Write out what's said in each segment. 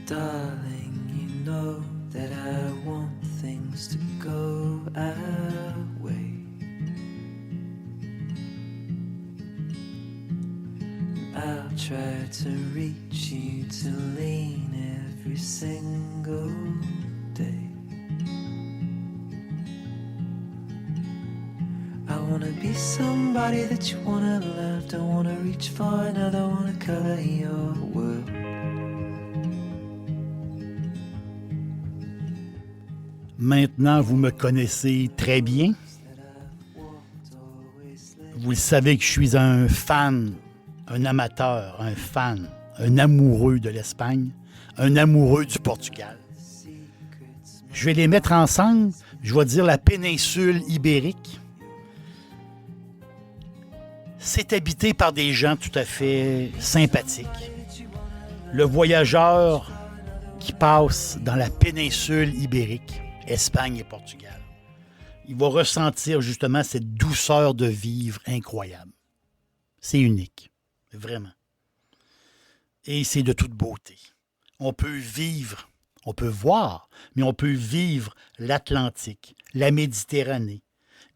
Darling, you know that I want things to go our way. I'll try to reach you to lean every single day. I wanna be somebody that you wanna love. Don't wanna reach for another, wanna color your world. Maintenant, vous me connaissez très bien. Vous le savez que je suis un fan, un amateur, un fan, un amoureux de l'Espagne, un amoureux du Portugal. Je vais les mettre ensemble. Je vais dire la péninsule ibérique. C'est habité par des gens tout à fait sympathiques. Le voyageur qui passe dans la péninsule ibérique, Espagne et Portugal, il va ressentir justement cette douceur de vivre incroyable. C'est unique, vraiment. Et c'est de toute beauté. On peut vivre, on peut voir, mais on peut vivre l'Atlantique, la Méditerranée,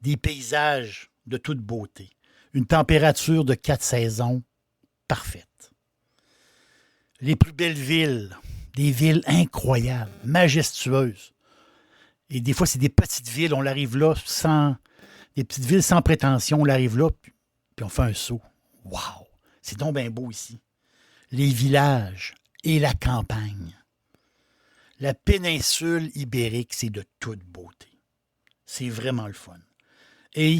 des paysages de toute beauté, une température de 4 saisons parfaite. Les plus belles villes, des villes incroyables, majestueuses. Et des fois, c'est des petites villes, on arrive là des petites villes sans prétention, on arrive là, puis on fait un saut. Wow! C'est donc bien beau ici. Les villages et la campagne. La péninsule ibérique, c'est de toute beauté. C'est vraiment le fun. Et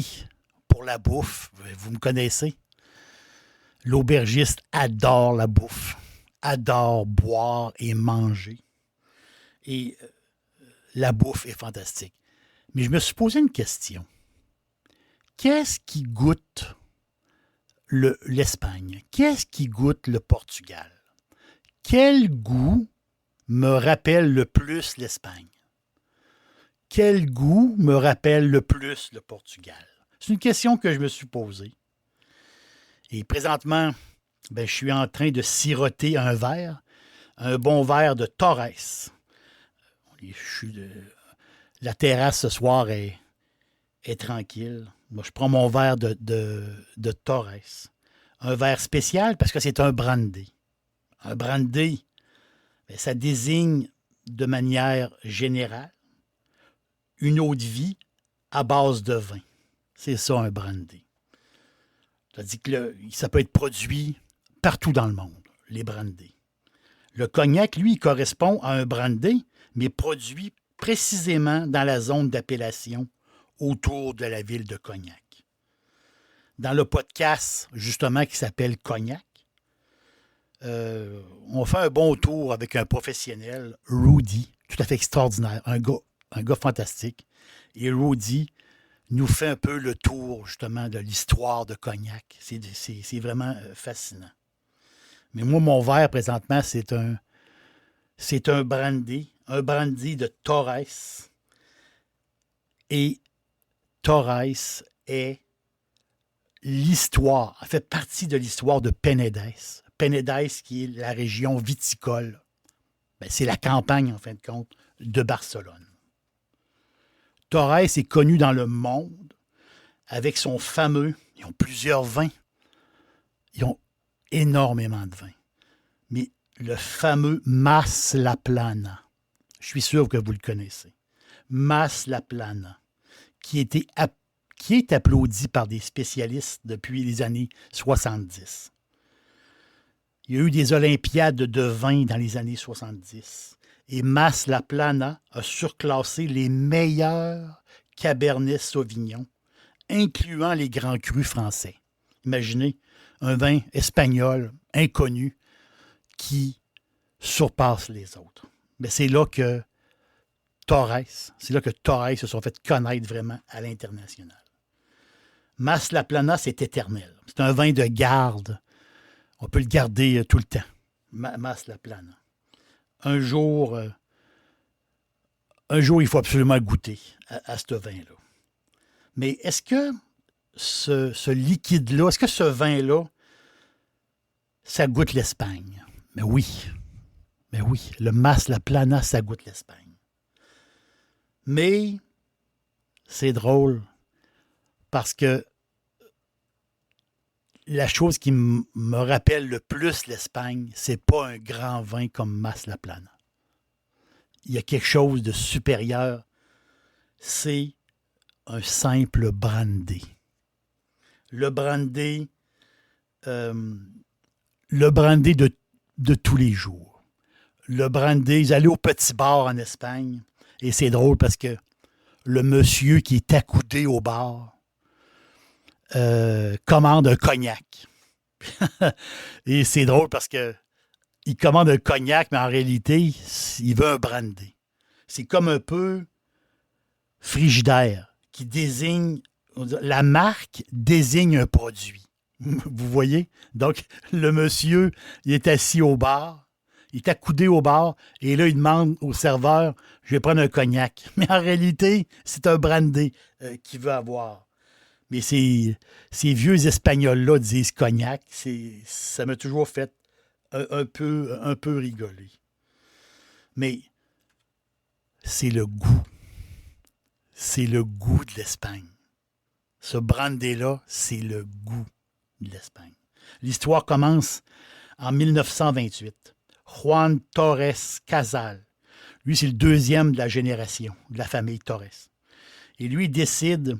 pour la bouffe, vous me connaissez, l'aubergiste adore la bouffe, adore boire et manger. Et la bouffe est fantastique. Mais je me suis posé une question. Qu'est-ce qui goûte l'Espagne? Qu'est-ce qui goûte le Portugal? Quel goût me rappelle le plus l'Espagne? Quel goût me rappelle le plus le Portugal? C'est une question que je me suis posée. Et présentement, je suis en train de siroter un verre, un bon verre de Torres. La terrasse ce soir est tranquille. Moi, je prends mon verre de Torres. Un verre spécial parce que c'est un brandy. Un brandy, ça désigne de manière générale une eau de vie à base de vin. C'est ça, un brandy. C'est-à-dire que ça peut être produit partout dans le monde, les brandys. Le cognac, lui, il correspond à un brandy, mais produit précisément dans la zone d'appellation autour de la ville de Cognac. Dans le podcast, justement, qui s'appelle Cognac, on fait un bon tour avec un professionnel, Rudy, tout à fait extraordinaire, un gars fantastique. Et Rudy nous fait un peu le tour, justement, de l'histoire de Cognac. C'est vraiment fascinant. Mais moi, mon verre, présentement, c'est un brandy de Torres. Et Torres est l'histoire, fait partie de l'histoire de Penedès. Penedès, qui est la région viticole. C'est la campagne, en fin de compte, de Barcelone. Torres est connu dans le monde avec son fameux, ils ont plusieurs vins, ils ont énormément de vins, mais le fameux Mas La Plana, je suis sûr que vous le connaissez, Mas La Plana, qui est applaudi par des spécialistes depuis les années 70. Il y a eu des Olympiades de vin dans les années 70. Et Mas La Plana a surclassé les meilleurs Cabernet Sauvignon, incluant les grands crus français. Imaginez un vin espagnol inconnu qui surpasse les autres. Mais c'est là que Torres se sont fait connaître vraiment à l'international. Mas La Plana, c'est éternel. C'est un vin de garde. On peut le garder tout le temps. Mas La Plana. Un jour, il faut absolument goûter à ce vin-là. Mais est-ce que ce liquide-là, est-ce que ce vin-là, ça goûte l'Espagne? Mais oui. Mais oui, le Mas La Plana, ça goûte l'Espagne. Mais c'est drôle parce que la chose qui me rappelle le plus l'Espagne, c'est pas un grand vin comme Mas La Plana. Il y a quelque chose de supérieur. C'est un simple brandy. Le brandy, le brandy de tous les jours. Le brandy, ils allaient au petit bar en Espagne, et c'est drôle parce que le monsieur qui est accoudé au bar commande un cognac. Et c'est drôle parce que il commande un cognac, mais en réalité, il veut un brandy. C'est comme un peu Frigidaire, qui désigne, la marque désigne un produit. Vous voyez? Donc, le monsieur, il est assis au bar, il est accoudé au bar, et là, il demande au serveur, je vais prendre un cognac. Mais en réalité, c'est un brandy qu'il veut avoir. Mais ces vieux Espagnols-là disent cognac, ça m'a toujours fait un peu rigoler. Mais c'est le goût. C'est le goût de l'Espagne. Ce brandy-là, c'est le goût de l'Espagne. L'histoire commence en 1928. Juan Torres Casal. Lui, c'est le deuxième de la génération, de la famille Torres. Et lui décide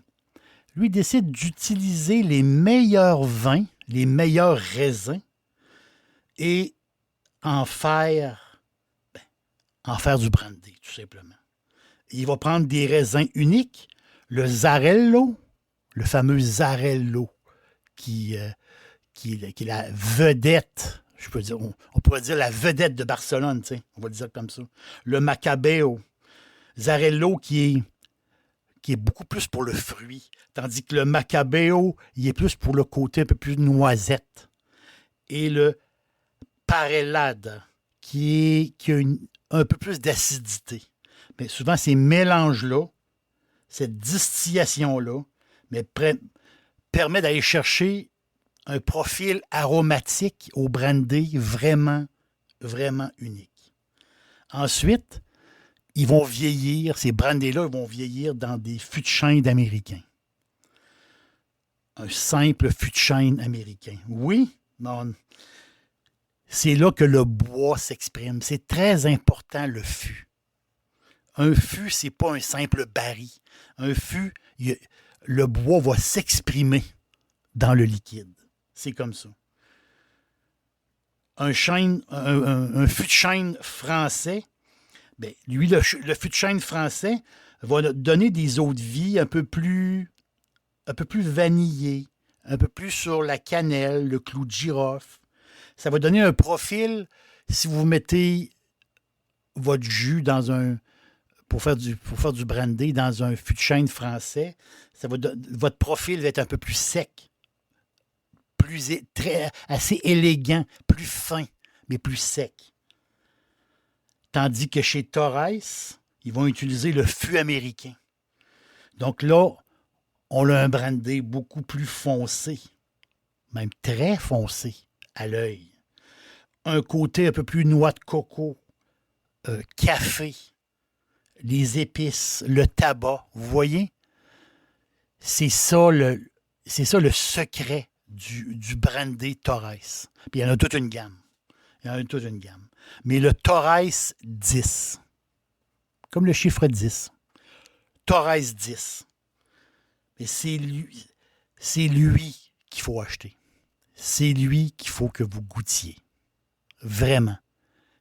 d'utiliser les meilleurs vins, les meilleurs raisins, et en faire du brandy, tout simplement. Il va prendre des raisins uniques, le Zarello, le fameux Zarello, qui est la vedette, je peux dire, on pourrait dire la vedette de Barcelone, on va le dire comme ça. Le Macabeo, Zarello qui est beaucoup plus pour le fruit, tandis que le Macabeo, il est plus pour le côté un peu plus noisette. Et le Parellada, qui a un peu plus d'acidité. Mais souvent, ces mélanges-là, cette distillation-là, permet d'aller chercher un profil aromatique au brandy vraiment, vraiment unique. Ensuite, ils vont vieillir, ces brandys-là vont vieillir dans des fûts de chêne américains. Un simple fût de chêne américain. Oui, non. C'est là que le bois s'exprime. C'est très important, le fût. Un fût, c'est pas un simple baril. Un fût, le bois va s'exprimer dans le liquide. C'est comme ça. Un fût de chêne français, ben, lui, le fût de chêne français va donner des eaux de vie un peu plus vanillées, un peu plus sur la cannelle, le clou de girofle. Ça va donner un profil, si vous mettez votre jus pour faire du brandy dans un fût de chêne français, votre profil va être un peu plus sec, assez élégant, plus fin, mais plus sec. Tandis que chez Torres, ils vont utiliser le fût américain. Donc là, on a un brandy beaucoup plus foncé, même très foncé à l'œil. Un côté un peu plus noix de coco, café, les épices, le tabac, vous voyez? C'est ça le secret du brandy Torres. Puis il y en a toute une gamme. Mais le Torres 10, comme le chiffre 10, Torres 10, mais c'est lui qu'il faut acheter. C'est lui qu'il faut que vous goûtiez. Vraiment.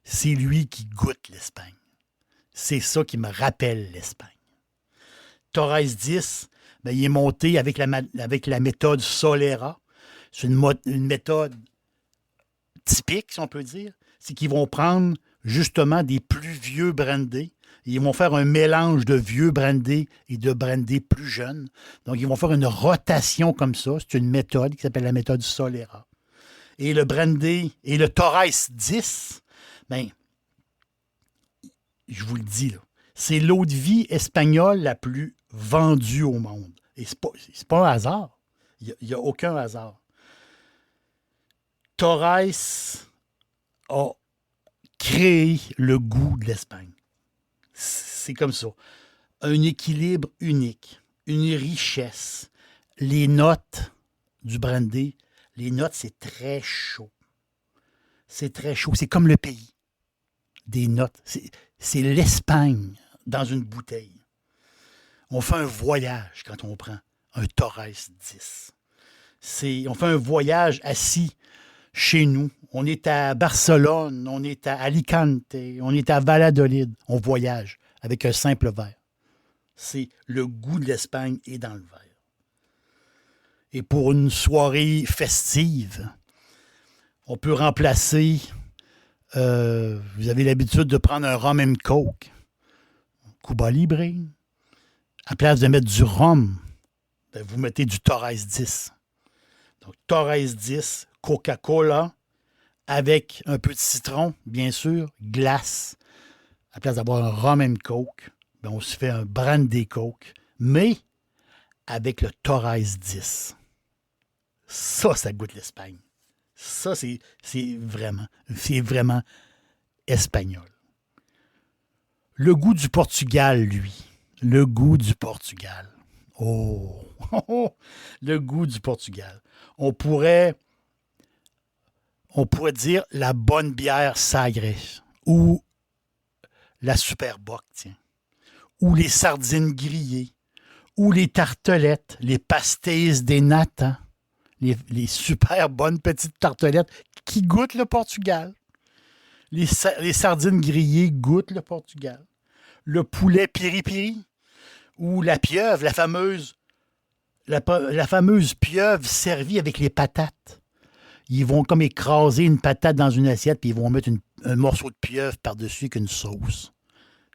C'est lui qui goûte l'Espagne. C'est ça qui me rappelle l'Espagne. Torres 10, ben, il est monté avec la méthode Solera. C'est une méthode typique, si on peut dire. C'est qu'ils vont prendre justement des plus vieux brandés. Ils vont faire un mélange de vieux brandés et de brandés plus jeunes. Donc, ils vont faire une rotation comme ça. C'est une méthode qui s'appelle la méthode Solera. Et le brandy et le Torres 10, ben, je vous le dis, là, c'est l'eau de vie espagnole la plus vendue au monde. Et c'est pas un hasard. Il n'y a aucun hasard. Torres a créé le goût de l'Espagne. C'est comme ça. Un équilibre unique, une richesse. Les notes du brandy, les notes, c'est très chaud. C'est très chaud. C'est comme le pays des notes. C'est l'Espagne dans une bouteille. On fait un voyage quand on prend un Torres 10. On fait un voyage assis chez nous. On est à Barcelone, on est à Alicante, on est à Valladolid. On voyage avec un simple verre. C'est le goût de l'Espagne est dans le verre. Et pour une soirée festive, on peut remplacer, vous avez l'habitude de prendre un rum and coke, Cuba Libre. À place de mettre du rhum, ben vous mettez du Torres 10. Donc, Torres 10, Coca-Cola, avec un peu de citron, bien sûr, glace. À place d'avoir un rum and coke, ben on se fait un brandy coke, mais avec le Torres 10. Ça goûte l'Espagne. Ça, c'est vraiment espagnol. Le goût du Portugal, lui. Le goût du Portugal. Oh! Le goût du Portugal. On pourrait dire la bonne bière Sagres ou la Superboc, tiens. Ou les sardines grillées, ou les tartelettes, les pastéis des nata, les super bonnes petites tartelettes qui goûtent le Portugal. Les sardines grillées goûtent le Portugal. Le poulet piri-piri ou la pieuvre, la fameuse pieuvre servie avec les patates. Ils vont comme écraser une patate dans une assiette puis ils vont mettre un morceau de pieuvre par-dessus avec une sauce.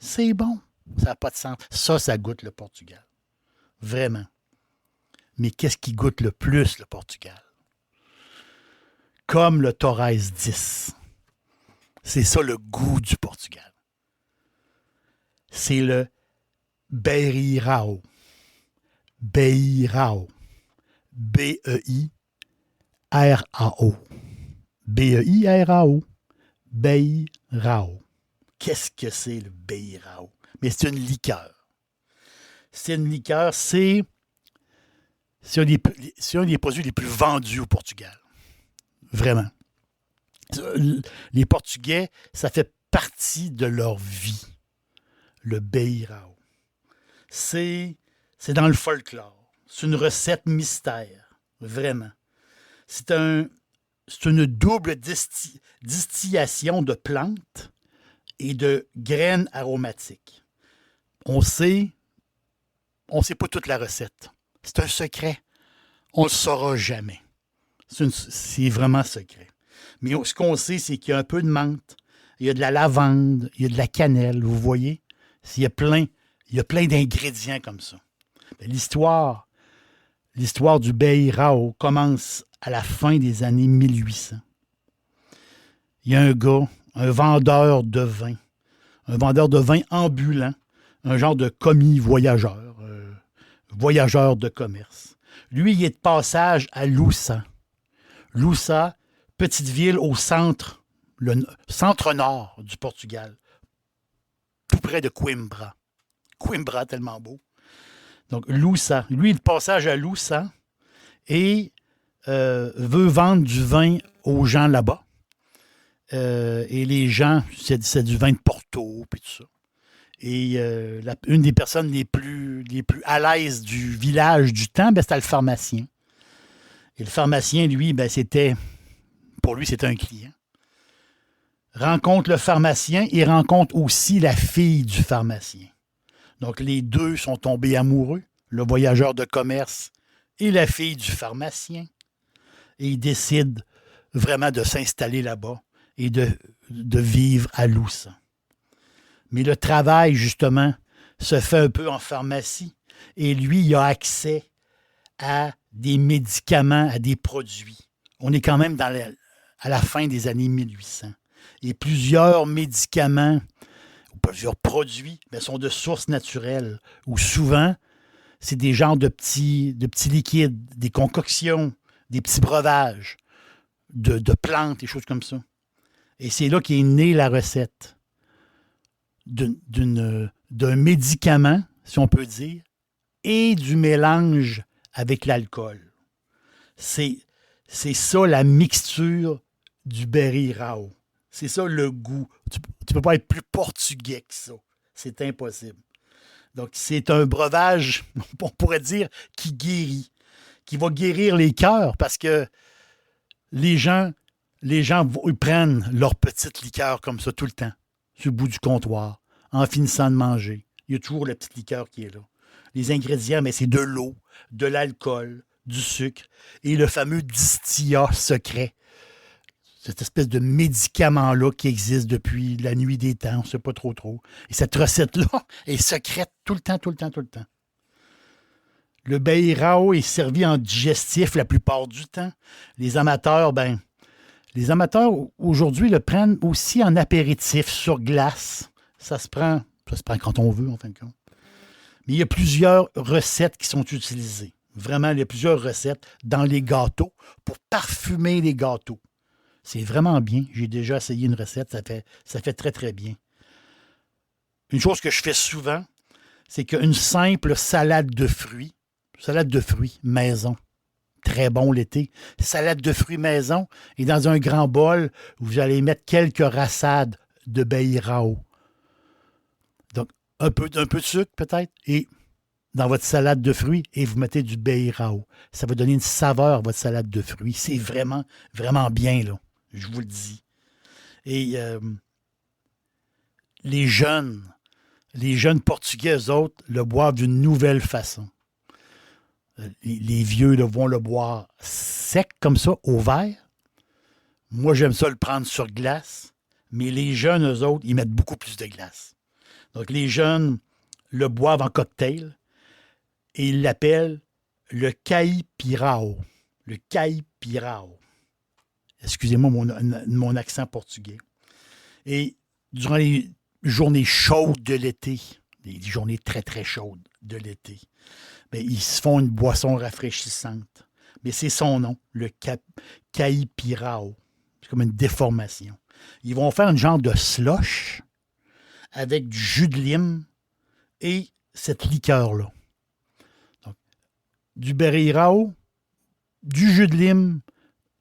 C'est bon. Ça n'a pas de sens. Ça goûte le Portugal. Vraiment. Mais qu'est-ce qui goûte le plus le Portugal? Comme le Torres 10. C'est ça le goût du Portugal. C'est le Beirao. Beirao. B-E-I-R-A-O. B-E-I-R-A-O. Beirao. Qu'est-ce que c'est le Beirao? Mais c'est une liqueur. C'est une liqueur, c'est un des produits les plus vendus au Portugal. Vraiment. Les Portugais, ça fait partie de leur vie. Le Beirao. C'est dans le folklore. C'est une recette mystère. Vraiment. C'est une double distillation de plantes et de graines aromatiques. On sait pas toute la recette. C'est un secret. On ne le saura jamais. C'est vraiment secret. Mais ce qu'on sait, c'est qu'il y a un peu de menthe, il y a de la lavande, il y a de la cannelle, vous voyez? Il y a plein d'ingrédients comme ça. L'histoire du Beirao commence à la fin des années 1800. Il y a un gars, un vendeur de vin ambulant, un genre de commis voyageur de commerce. Lui, il est de passage à Loussa. Loussa, petite ville au centre nord du Portugal, tout près de Coimbra. Coimbra, tellement beau. Donc, Loussa. Lui, il est de passage à Loussa et veut vendre du vin aux gens là-bas. Et les gens, c'est du vin de Porto, puis tout ça. Et une des personnes les plus à l'aise du village du temps, c'était le pharmacien. Et le pharmacien, lui, pour lui, c'était un client. Rencontre le pharmacien et rencontre aussi la fille du pharmacien. Donc, les deux sont tombés amoureux, le voyageur de commerce et la fille du pharmacien. Et ils décident vraiment de s'installer là-bas et de vivre à Loussa. Mais le travail, justement, se fait un peu en pharmacie. Et lui, il a accès à des médicaments, à des produits. On est quand même à la fin des années 1800. Et plusieurs médicaments, ou plusieurs produits, sont de sources naturelles, où souvent, c'est des genres de petits liquides, des concoctions, des petits breuvages de plantes, des choses comme ça. Et c'est là qu'est née la recette d'un médicament, si on peut dire, et du mélange avec l'alcool. C'est ça la mixture du Berry Rao. C'est ça le goût. Tu ne peux pas être plus portugais que ça. C'est impossible. Donc, c'est un breuvage, on pourrait dire, qui guérit, qui va guérir les cœurs parce que les gens ils prennent leur petite liqueur comme ça tout le temps, sur le bout du comptoir, en finissant de manger. Il y a toujours la petite liqueur qui est là. Les ingrédients, mais c'est de l'eau, de l'alcool, du sucre et le fameux distillat secret. Cette espèce de médicament-là qui existe depuis la nuit des temps, on ne sait pas trop. Et cette recette-là est secrète tout le temps. Le Berry Rao est servi en digestif la plupart du temps. Les amateurs aujourd'hui le prennent aussi en apéritif sur glace. Ça se prend quand on veut, en fin de compte. Mais il y a plusieurs recettes qui sont utilisées. Vraiment, il y a plusieurs recettes dans les gâteaux pour parfumer les gâteaux. C'est vraiment bien. J'ai déjà essayé une recette. Ça fait très, très bien. Une chose que je fais souvent, c'est qu'une simple salade de fruits maison, très bon l'été, salade de fruits maison, et dans un grand bol, vous allez mettre quelques rassades de Berry Rao. Donc, un peu de sucre peut-être, et dans votre salade de fruits, et vous mettez du Berry Rao. Ça va donner une saveur à votre salade de fruits. C'est vraiment, vraiment bien, là. Je vous le dis. Et les jeunes Portugais, eux autres, le boivent d'une nouvelle façon. Les vieux là, vont le boire sec comme ça, au verre. Moi, j'aime ça le prendre sur glace. Mais les jeunes, eux autres, ils mettent beaucoup plus de glace. Donc, les jeunes le boivent en cocktail et ils l'appellent le caipirao. Le caipirao. Excusez-moi mon accent portugais. Et durant les journées chaudes de l'été, les journées très, très chaudes de l'été, bien, ils se font une boisson rafraîchissante. Mais c'est son nom, le caipirao. C'est comme une déformation. Ils vont faire une genre de slush avec du jus de lime et cette liqueur-là. Donc, du Berry Rao, du jus de lime,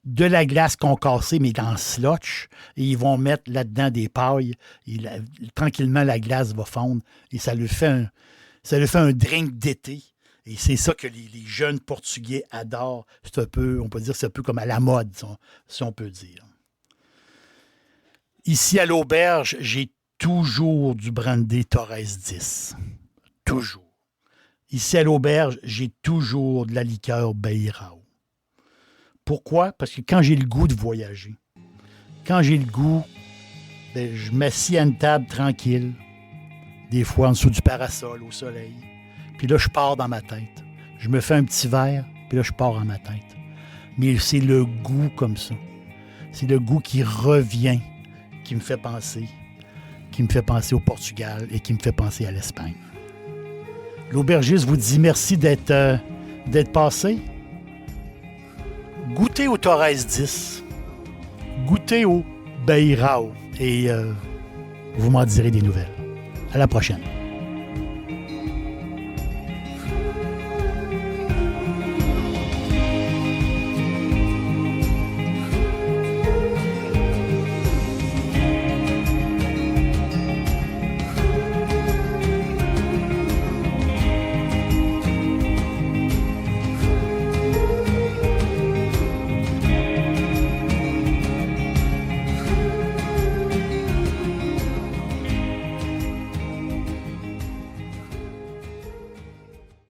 de la glace concassée, mais dans le slush, et ils vont mettre là-dedans des pailles, et tranquillement, la glace va fondre, et ça lui fait un drink d'été. Et c'est ça que les jeunes Portugais adorent. C'est un peu, on peut dire, c'est un peu comme à la mode, si on peut dire. Ici, à l'auberge, j'ai toujours du brandy Torres 10. Toujours. Ici, à l'auberge, j'ai toujours de la liqueur Berry Rao. Pourquoi? Parce que quand j'ai le goût de voyager, quand j'ai le goût, ben, je m'assis à une table tranquille, des fois en dessous du parasol, au soleil. Puis là, je pars dans ma tête. Je me fais un petit verre, puis là, je pars dans ma tête. Mais c'est le goût comme ça. C'est le goût qui revient, qui me fait penser au Portugal et qui me fait penser à l'Espagne. L'aubergiste vous dit merci d'être passé. Goûtez au Torres 10. Goûtez au Berry Rao. Et vous m'en direz des nouvelles. À la prochaine.